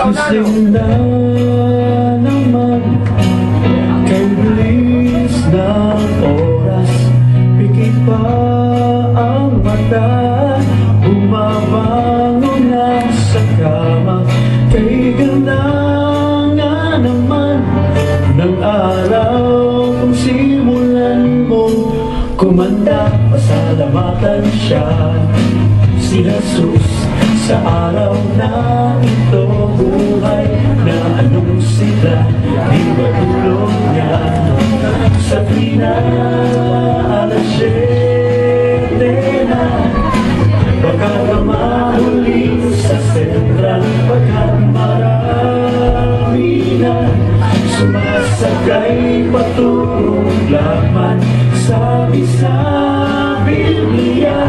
Gising na naman, kay bilis ng oras, pikit pa ang mata, bumabangon na sa kama, kay ganda nga naman ng araw kung simulan mong kumanda. Pasalamatan siya, si Jesus, sa araw na ito. Buhay na anong sila, di matulog niya sa tuwina alas 7 na. Baka ka mahuli sa sentral, pagkat marami na sumasakay patungong laman. Sabi sa Biblia,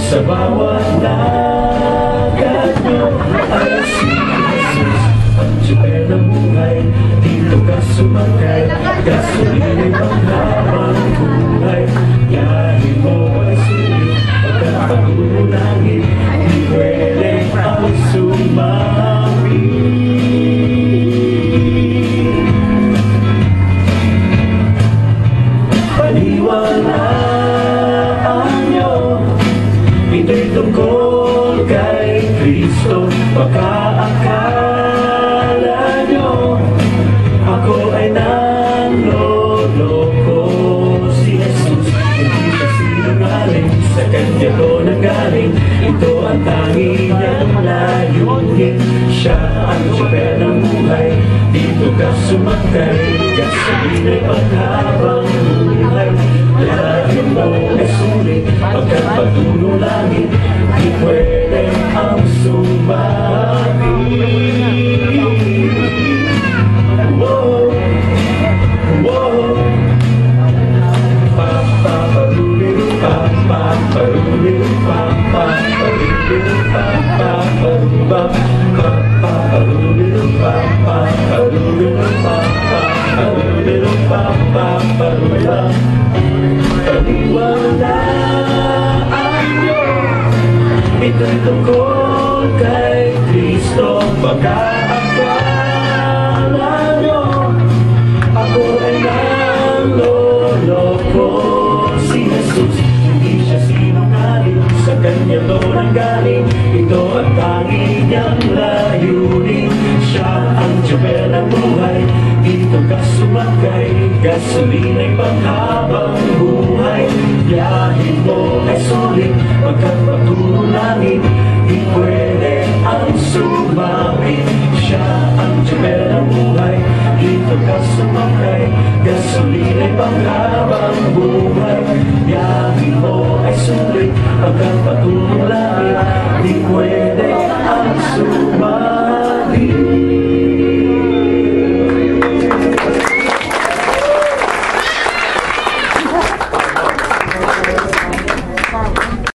sa bawat lakad nyo ay si Jesus, ang tsuper ng buhay. Dito ka sumakay, gasolina panghabang buhay. Yahin mo ay sulit, pagkapagulangin, di pwede ang sumami. Paniwalaan nyo, ito'y tungkol kay Kristo. Baka akala nyo ako ay nanloloko. Si Jesus, hindi siya sinungaling, sa kanya ko nanggaling. Ito ang tangi niyang layunin, siya ang tsuper ng buhay. Dito ka sumakay, gasolina'y paghabang buhay. Lahat mo ay sulit, pagkat patululangin, di pwede ang sumami. Whoa, whoa, pa-pa-paruliru, pa-pa-paruliru, pa-pa-paruliru, pa-pa-paruba, pa-pa-paruliru, pa-pa-paruliru, pa-pa-paruliru, pa-pa-paruba. Paniwalaan nyo, ito'y tungkol kay Kristo. Baka akala nyo ako ay nanloloko. Si Jesus, hindi siya sinungaling, sa kanya to nanggaling. Ito ang tangi niyang layunin, siya ang tsuper ng buhay. Dito ka sumakay, gasolina'y panghabang buhay. Yahin mo ay sulit, pagkat patulangin, di pwede ang sumami. Siya ang tsuper ng buhay. Dito ka sumakay, gasolina'y panghabang buhay. Yahin mo ay sulit, pagkat patulangin.